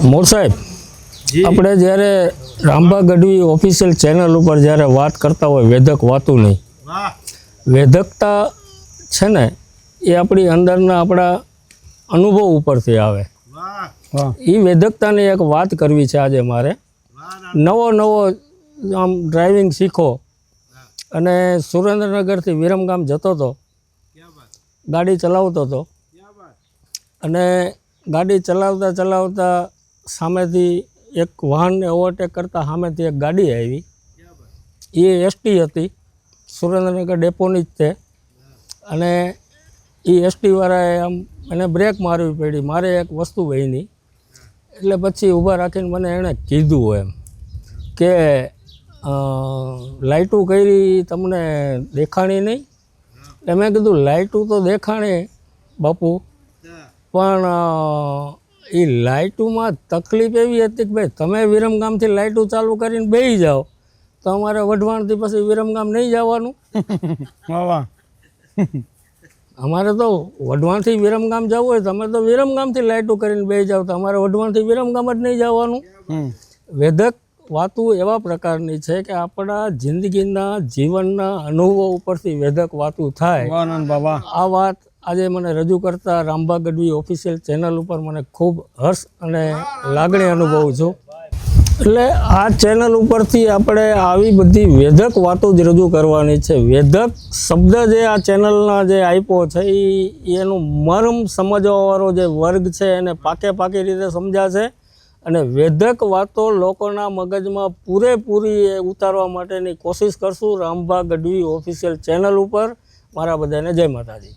મોર સાહેબ, આપણે જ્યારે રામબા ગઢવી ઓફિશિયલ ચેનલ ઉપર જ્યારે વાત કરતા હોય વેધક વાતું નહીં, વેધકતા છે ને એ આપણી અંદરના આપણા અનુભવ ઉપરથી આવે. એ વેધકતાની એક વાત કરવી છે આજે મારે. નવો આમ ડ્રાઇવિંગ શીખો અને સુરેન્દ્રનગરથી વિરમગામ જતો હતો, ગાડી ચલાવતો હતો અને ગાડી ચલાવતા સામેથી એક વાહનને ઓવરટેક કરતાં સામેથી એક ગાડી આવી. એ એસટી હતી, સુરેન્દ્રનગર ડેપોની જ તે. અને એ એસટીવાળાએ આમ એને બ્રેક મારવી પડી. મારે એક વસ્તુ વહીની એટલે પછી ઊભા રાખીને મને એણે કીધું એમ કે લાઇટું કરી તમને દેખાણી નહીં? એટલે મેં કીધું લાઇટું તો દેખાણી બાપુ, પણ એ લાઇટુમાં તકલીફ એવી હતી કે ભાઈ તમે વિરમગામથી લાઇટું ચાલુ કરીને બેસી જાઓ તો અમારે વઢવાણથી પછી વિરમગામ નહીં જવાનું. અમારે તો વઢવાણથી વિરમગામ જવું હોય તમે તો વિરમગામથી લાઇટું કરીને બેસી જાઓ તો અમારે વઢવાણથી વિરમગામ જ નહીં જવાનું. વેધક વાતું એવા પ્રકારની છે કે આપણા જિંદગીના જીવનના અનુભવ ઉપરથી વેધક વાતું થાય. આ વાત આજે મને રજૂ કરતા રામબા ગઢવી ઓફિશિયલ ચેનલ ઉપર મને ખૂબ હર્ષ અને લાગણી અનુભવું છું. એટલે આ ચેનલ ઉપરથી આપણે આવી બધી વેધક વાતો જ રજૂ કરવાની છે. વેધક શબ્દ જે આ ચેનલના જે આપ્યો છે એનું મર્મ સમજવાવાળો જે વર્ગ છે એને પાકી રીતે સમજાશે અને વેધક વાતો લોકોના મગજમાં પૂરેપૂરી ઉતારવા માટેની કોશિશ કરશું રામબા ગઢવી ઓફિશિયલ ચેનલ ઉપર. મારા બધાને જય માતાજી.